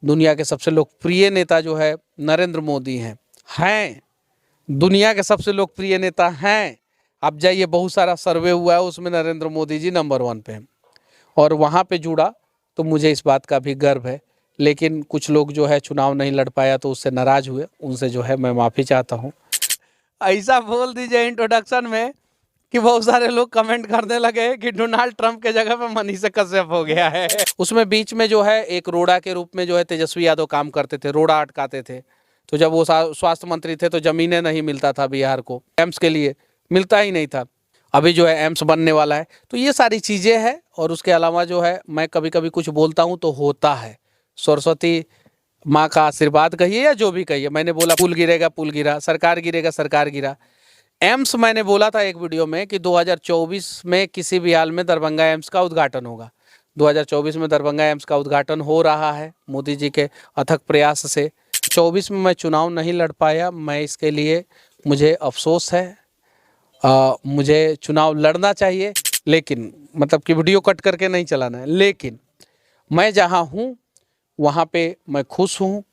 दुनिया के सबसे लोकप्रिय नेता जो है नरेंद्र मोदी हैं दुनिया के सबसे लोकप्रिय नेता हैं। आप जाइए, बहुत सारा सर्वे हुआ है, उसमें नरेंद्र मोदी जी नंबर 1 पे हैं। और वहाँ पे जुड़ा तो मुझे इस बात का भी गर्व है। लेकिन कुछ लोग जो है चुनाव नहीं लड़ पाया तो उससे नाराज़ हुए, उनसे जो है मैं माफ़ी चाहता हूँ। ऐसा बोल दीजिए इंट्रोडक्शन में कि बहुत सारे लोग कमेंट करने लगे कि डोनाल्ड ट्रंप के जगह पे मनीष कश्यप हो गया है। उसमें बीच में जो है एक रोड़ा के रूप में जो है तेजस्वी यादव काम करते थे, रोड़ा अटकाते थे। तो जब वो स्वास्थ्य मंत्री थे तो ज़मीनें नहीं मिलता था बिहार को, एम्स के लिए मिलता ही नहीं था। अभी जो है एम्स बनने वाला है। तो ये सारी चीज़ें हैं। और उसके अलावा जो है मैं कभी कभी कुछ बोलता हूँ तो होता है। सरस्वती माँ का आशीर्वाद कहिए या जो भी कहिए, मैंने बोला पुल गिरेगा पुल गिरा, सरकार गिरेगा सरकार गिरा। एम्स मैंने बोला था एक वीडियो में कि 2024 में किसी भी हाल में दरभंगा एम्स का उद्घाटन होगा। 2024 में दरभंगा एम्स का उद्घाटन हो रहा है मोदी जी के अथक प्रयास से। 24 में मैं चुनाव नहीं लड़ पाया, मैं इसके लिए मुझे अफसोस है। मुझे चुनाव लड़ना चाहिए, लेकिन मतलब कि वीडियो कट करके नहीं चलाना है। लेकिन मैं जहाँ हूँ वहाँ पे मैं खुश हूँ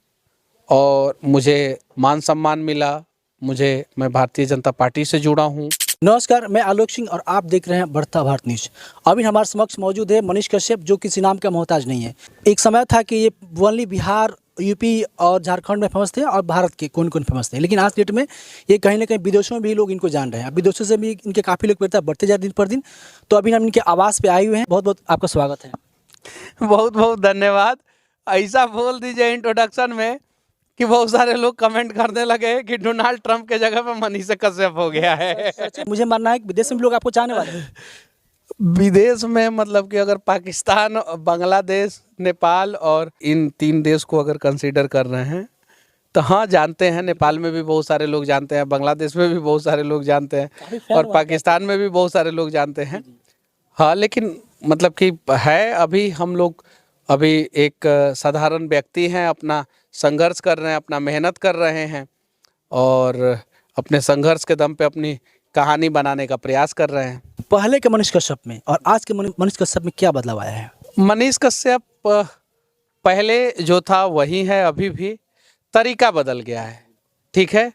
और मुझे मान सम्मान मिला। मैं भारतीय जनता पार्टी से जुड़ा हूँ। नमस्कार, मैं आलोक सिंह और आप देख रहे हैं बढ़ता भारत न्यूज। अभी हमारे समक्ष मौजूद है मनीष कश्यप, जो किसी नाम का मोहताज नहीं है। एक समय था कि ये ओनली बिहार, यूपी और झारखंड में फेमस थे और भारत के कौन कौन फेमस थे, लेकिन आज डेट में ये कहीं ना कहीं विदेशों में भी लोग इनको जान रहे हैं। विदेशों से भी इनके काफ़ी लोकप्रियता बढ़ते जा रही दिन पर दिन। तो अभी हम इनके आवास पे आए हुए हैं। बहुत बहुत आपका स्वागत है। बहुत बहुत धन्यवाद। ऐसा बोल दीजिए इंट्रोडक्शन में कि बहुत सारे लोग कमेंट करने लगे कि डोनाल्ड ट्रंप के जगह पे मनीष कश्यप हो गया है। मुझे मानना है कि विदेश में भी लोग आपको चाहने वाले हैं। विदेश में मतलब कि अगर पाकिस्तान, बांग्लादेश, नेपाल और इन 3 देश को अगर कंसीडर कर रहे हैं तो हाँ, जानते हैं। नेपाल में भी बहुत सारे लोग जानते हैं, बांग्लादेश में भी बहुत सारे लोग जानते हैं और पाकिस्तान में भी बहुत सारे लोग जानते हैं। हाँ, लेकिन मतलब कि है, अभी हम लोग अभी एक साधारण व्यक्ति हैं, अपना संघर्ष कर रहे हैं, अपना मेहनत कर रहे हैं और अपने संघर्ष के दम पे अपनी कहानी बनाने का प्रयास कर रहे हैं। पहले के मनीष कश्यप में और आज के मनीष कश्यप में क्या बदलाव आया है? मनीष कश्यप पहले जो था वही है, अभी भी तरीका बदल गया है। ठीक है,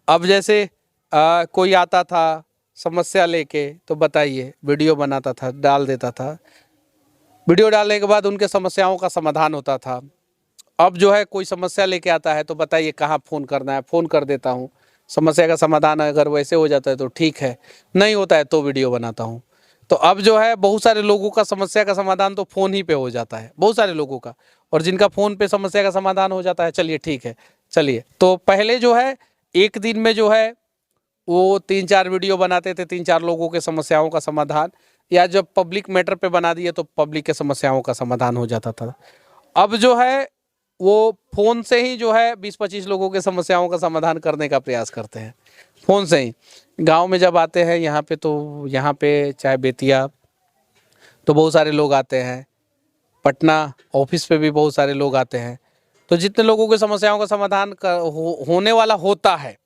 अब जैसे कोई आता था समस्या लेके तो बताइए, वीडियो बनाता था, डाल देता था। वीडियो डालने के बाद उनके समस्याओं का समाधान होता था। अब जो है कोई समस्या लेके आता है तो बताइए कहाँ फ़ोन करना है, फ़ोन कर देता हूँ। समस्या का समाधान अगर वैसे हो जाता है तो ठीक है, नहीं होता है तो वीडियो बनाता हूँ। तो अब जो है बहुत सारे लोगों का समस्या का समाधान तो फ़ोन ही पे हो जाता है, बहुत सारे लोगों का। और जिनका फ़ोन पे समस्या का समाधान हो जाता है, चलिए ठीक है, चलिए। तो पहले जो है एक दिन में जो है वो 3-4 वीडियो बनाते थे, 3-4 लोगों के समस्याओं का समाधान, या जब पब्लिक मैटर पे बना दिए तो पब्लिक के समस्याओं का समाधान हो जाता था। अब जो है वो फ़ोन से ही जो है 20-25 लोगों के समस्याओं का समाधान करने का प्रयास करते हैं, फ़ोन से ही। गांव में जब आते हैं यहाँ पे, तो यहाँ पे चाहे बेतिया तो बहुत सारे लोग आते हैं, पटना ऑफिस पे भी बहुत सारे लोग आते हैं। तो जितने लोगों के समस्याओं का समाधान होने वाला होता है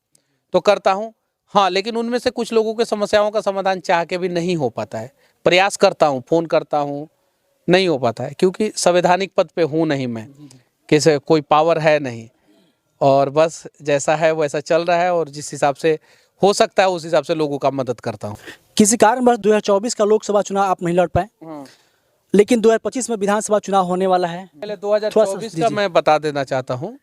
तो करता हूँ। हाँ, लेकिन उनमें से कुछ लोगों के समस्याओं का समाधान चाह के भी नहीं हो पाता है। प्रयास करता हूँ, फ़ोन करता हूँ, नहीं हो पाता है, क्योंकि संवैधानिक पद पे हूँ नहीं मैं, किसी कोई पावर है नहीं, और बस जैसा है वैसा चल रहा है और जिस हिसाब से हो सकता है उस हिसाब से लोगों का मदद करता हूँ। किसी कारणवश 2024 का लोकसभा चुनाव आप नहीं लड़ पाए, लेकिन 2025 में विधानसभा चुनाव होने वाला है। पहले 2024 का मैं बता देना चाहता हूँ।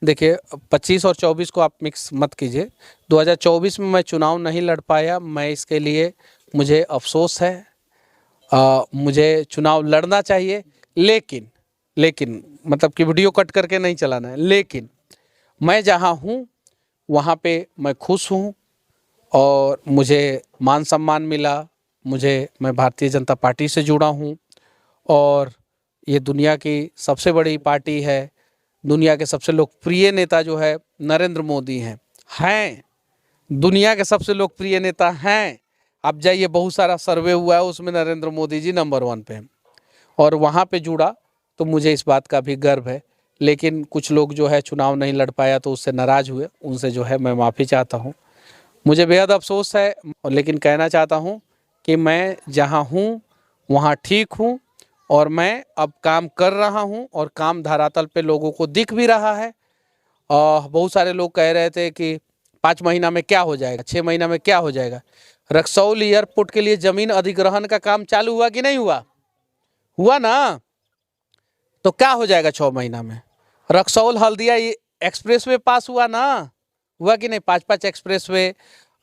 देखिए, 25 और 24 को आप मिक्स मत कीजिए। 2024 में मैं चुनाव नहीं लड़ पाया, मैं इसके लिए मुझे अफसोस है। मुझे चुनाव लड़ना चाहिए, लेकिन मतलब कि वीडियो कट करके नहीं चलाना है। लेकिन मैं जहाँ हूँ वहाँ पे मैं खुश हूँ और मुझे मान सम्मान मिला। मैं भारतीय जनता पार्टी से जुड़ा हूँ और ये दुनिया की सबसे बड़ी पार्टी है। दुनिया के सबसे लोकप्रिय नेता जो है नरेंद्र मोदी हैं दुनिया के सबसे लोकप्रिय नेता हैं। आप जाइए, बहुत सारा सर्वे हुआ है, उसमें नरेंद्र मोदी जी नंबर 1 पे हैं। और वहाँ पे जुड़ा तो मुझे इस बात का भी गर्व है। लेकिन कुछ लोग जो है चुनाव नहीं लड़ पाया तो उससे नाराज़ हुए, उनसे जो है मैं माफ़ी चाहता हूँ। मुझे बेहद अफसोस है, लेकिन कहना चाहता हूँ कि मैं जहाँ हूँ वहाँ ठीक हूँ और मैं अब काम कर रहा हूं और काम धरातल पे लोगों को दिख भी रहा है। बहुत सारे लोग कह रहे थे कि 5 महीना में क्या हो जाएगा, 6 महीना में क्या हो जाएगा। रक्सौल एयरपोर्ट के लिए जमीन अधिग्रहण का काम चालू हुआ कि नहीं हुआ? हुआ ना। तो क्या हो जाएगा 6 महीना में? रक्सौल हल्दिया एक्सप्रेसवे पास हुआ ना, हुआ कि नहीं? 5-5 एक्सप्रेसवे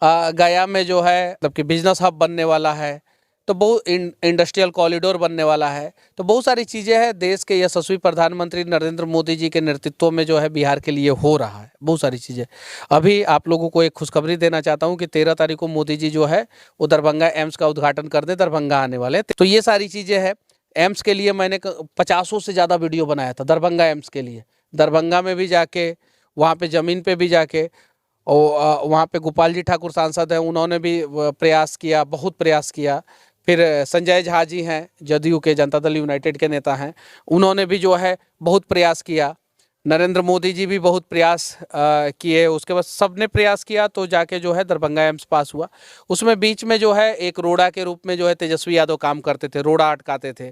गया में जो है मतलब कि बिजनेस हब बनने वाला है, तो बहुत इंडस्ट्रियल कॉरिडोर बनने वाला है। तो बहुत सारी चीज़ें हैं देश के यशस्वी प्रधानमंत्री नरेंद्र मोदी जी के नेतृत्व में जो है बिहार के लिए हो रहा है बहुत सारी चीज़ें। अभी आप लोगों को एक खुशखबरी देना चाहता हूँ कि 13 तारीख को मोदी जी जो है वो दरभंगा एम्स का उद्घाटन कर दे, दरभंगा आने वाले। तो ये सारी चीज़ें हैं। एम्स के लिए मैंने 50 से ज़्यादा वीडियो बनाया था दरभंगा एम्स के लिए। दरभंगा में भी जाके, वहाँ पे ज़मीन पे भी जाके, और वहाँ पे गोपाल जी ठाकुर सांसद हैं, उन्होंने भी प्रयास किया, बहुत प्रयास किया। फिर संजय झा जी हैं, जदयू के, जनता दल यूनाइटेड के नेता हैं, उन्होंने भी जो है बहुत प्रयास किया। नरेंद्र मोदी जी भी बहुत प्रयास किए। उसके बाद सबने प्रयास किया तो जाके जो है दरभंगा एम्स पास हुआ। उसमें बीच में जो है एक रोड़ा के रूप में जो है तेजस्वी यादव काम करते थे, रोड़ा अटकाते थे।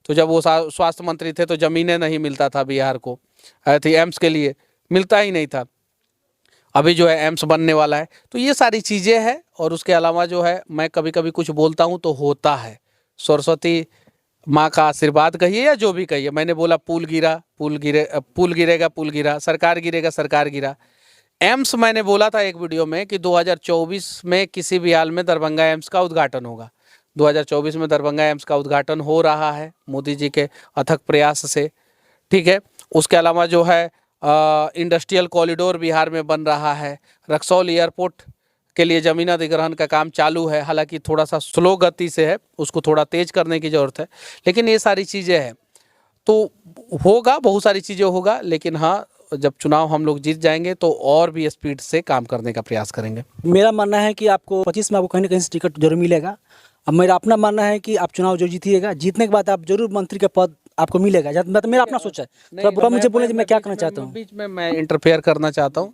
तो जब वो स्वास्थ्य मंत्री थे तो ज़मीनें नहीं मिलता था बिहार को, थी एम्स के लिए मिलता ही नहीं था। अभी जो है एम्स बनने वाला है। तो ये सारी चीज़ें हैं। और उसके अलावा जो है मैं कभी कभी कुछ बोलता हूँ तो होता है। सरस्वती माँ का आशीर्वाद कहिए या जो भी कहिए, मैंने बोला पुल गिरा, पुल गिरेगा, पुल गिरा, सरकार गिरेगा, सरकार गिरा। एम्स मैंने बोला था एक वीडियो में कि 2024 में किसी भी हाल में दरभंगा एम्स का उद्घाटन होगा। 2024 में दरभंगा एम्स का उद्घाटन हो रहा है मोदी जी के अथक प्रयास से, ठीक है। उसके अलावा जो है इंडस्ट्रियल कॉरिडोर बिहार में बन रहा है। रक्सौल एयरपोर्ट के लिए ज़मीन अधिग्रहण का काम चालू है, हालांकि थोड़ा सा स्लो गति से है, उसको थोड़ा तेज करने की ज़रूरत है, लेकिन ये सारी चीज़ें हैं। तो होगा, बहुत सारी चीज़ें होगा, लेकिन हाँ, जब चुनाव हम लोग जीत जाएंगे तो और भी स्पीड से काम करने का प्रयास करेंगे। मेरा मानना है कि आपको 25 में आपको कहीं ना कहीं से टिकट जरूर मिलेगा। अब मेरा अपना मानना है कि आप चुनाव जो जीतिएगा, जीतने के बाद आप जरूर मंत्री का पद आपको मिलेगा। मतलब मेरा अपना सोच है। थोड़ा बुरा मुझे बोले मैं क्या करना चाहता हूँ। बीच में मैं इंटरफेयर करना चाहता हूँ।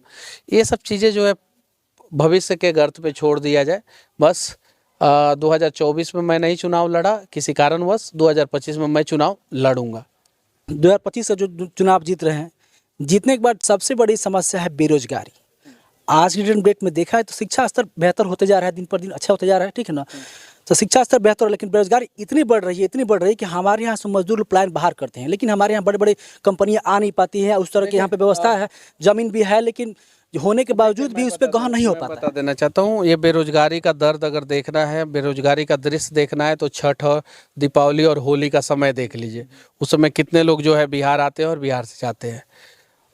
ये सब चीज़ें जो है भविष्य के गर्त पे छोड़ दिया जाए। बस 2024 में मैं नहीं चुनाव लड़ा किसी कारणवश, 2025 में मैं चुनाव लड़ूंगा। 2025 से जो चुनाव जीत रहे हैं, जीतने के बाद सबसे बड़ी समस्या है बेरोजगारी। आज की डेट में देखा है तो शिक्षा स्तर बेहतर होते जा रहा है, दिन पर दिन अच्छा होते जा रहा है, ठीक है ना। तो शिक्षा स्तर बेहतर है, लेकिन बेरोजगारी इतनी बढ़ रही है, इतनी बढ़ रही है कि हमारे यहाँ से मजदूर प्लान बाहर करते हैं, लेकिन हमारे यहाँ बड़े बड़े कंपनियाँ आ नहीं पाती हैं। उस तरह की यहाँ पे व्यवस्था है, ज़मीन भी है, लेकिन होने के बावजूद भी उस पर गहन नहीं हो पाता। बता देना चाहता हूँ, ये बेरोजगारी का दर्द अगर देखना है, बेरोजगारी का दृश्य देखना है तो छठ और दीपावली और होली का समय देख लीजिए। उस समय कितने लोग जो है बिहार आते हैं और बिहार से जाते हैं,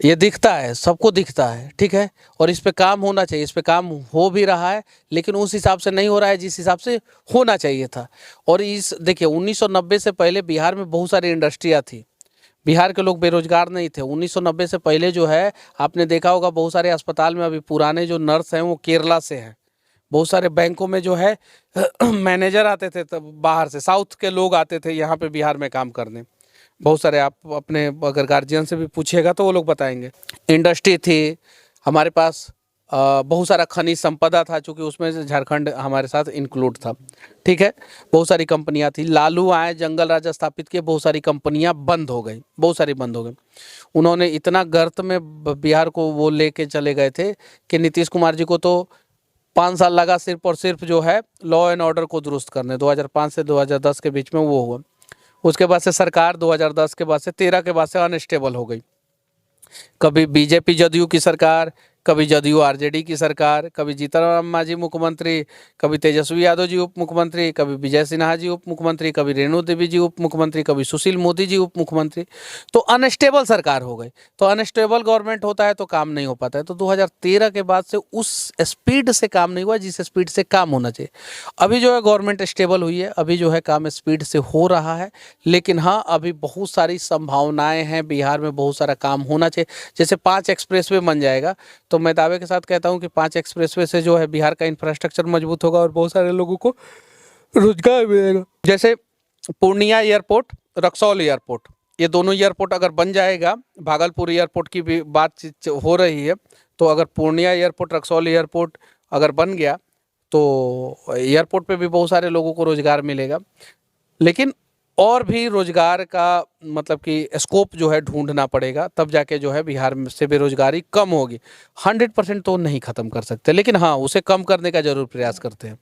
ये दिखता है, सबको दिखता है, ठीक है। और इस पे काम होना चाहिए, इस पे काम हो भी रहा है, लेकिन उस हिसाब से नहीं हो रहा है जिस हिसाब से होना चाहिए था। और इस देखिए 1990 से पहले बिहार में बहुत सारी इंडस्ट्रियाँ थी, बिहार के लोग बेरोजगार नहीं थे। 1990 से पहले जो है आपने देखा होगा बहुत सारे अस्पताल में अभी पुराने जो नर्स हैं वो केरला से हैं। बहुत सारे बैंकों में जो है मैनेजर आते थे तब बाहर से, साउथ के लोग आते थे यहाँ पे बिहार में काम करने। बहुत सारे, आप अपने अगर गार्जियन से भी पूछिएगा तो वो लोग बताएंगे। इंडस्ट्री थी हमारे पास, बहुत सारा खनिज संपदा था, चूँकि उसमें से झारखंड हमारे साथ इंक्लूड था, ठीक है। बहुत सारी कंपनियां थी, लालू आए, जंगल राज स्थापित किए, बहुत सारी कंपनियां बंद हो गई, बहुत सारी बंद हो गई। उन्होंने इतना गर्त में बिहार को वो लेके चले गए थे कि नीतीश कुमार जी को तो 5 साल लगा सिर्फ और सिर्फ जो है लॉ एंड ऑर्डर को दुरुस्त करने। 2005 से 2010 के बीच में वो हुआ। उसके बाद से सरकार 2010 के बाद से 13 के बाद से अनस्टेबल हो गई। कभी बीजेपी जदयू की सरकार, कभी जदयू आरजेडी की सरकार, कभी जीतनराम मांझी मुख्यमंत्री, कभी तेजस्वी यादव जी उप मुख्यमंत्री, कभी विजय सिन्हा जी उप मुख्यमंत्री, कभी रेणु देवी जी उप मुख्यमंत्री, कभी सुशील मोदी जी उप मुख्यमंत्री। तो अनस्टेबल सरकार हो गई। तो अनस्टेबल गवर्नमेंट होता है तो काम नहीं हो पाता है। तो 2013 के बाद से उस स्पीड से काम नहीं हुआ जिस स्पीड से काम होना चाहिए। अभी जो है गवर्नमेंट स्टेबल हुई है, अभी जो है काम स्पीड से हो रहा है, लेकिन हाँ अभी बहुत सारी संभावनाएं हैं, बिहार में बहुत सारा काम होना चाहिए। जैसे 5 एक्सप्रेसवे बन जाएगा तो मैं दावे के साथ कहता हूं कि 5 एक्सप्रेसवे से जो है बिहार का इंफ्रास्ट्रक्चर मजबूत होगा और बहुत सारे लोगों को रोजगार मिलेगा। जैसे पूर्णिया एयरपोर्ट, रक्सौल एयरपोर्ट, ये दोनों एयरपोर्ट अगर बन जाएगा, भागलपुर एयरपोर्ट की भी बात हो रही है, तो अगर पूर्णिया एयरपोर्ट, रक्सौल एयरपोर्ट अगर बन गया तो एयरपोर्ट पे भी बहुत सारे लोगों को रोजगार मिलेगा। लेकिन और भी रोजगार का मतलब कि स्कोप जो है ढूंढना पड़ेगा, तब जाके जो है बिहार से बेरोजगारी कम होगी। 100% तो नहीं ख़त्म कर सकते, लेकिन हाँ उसे कम करने का जरूर प्रयास करते हैं।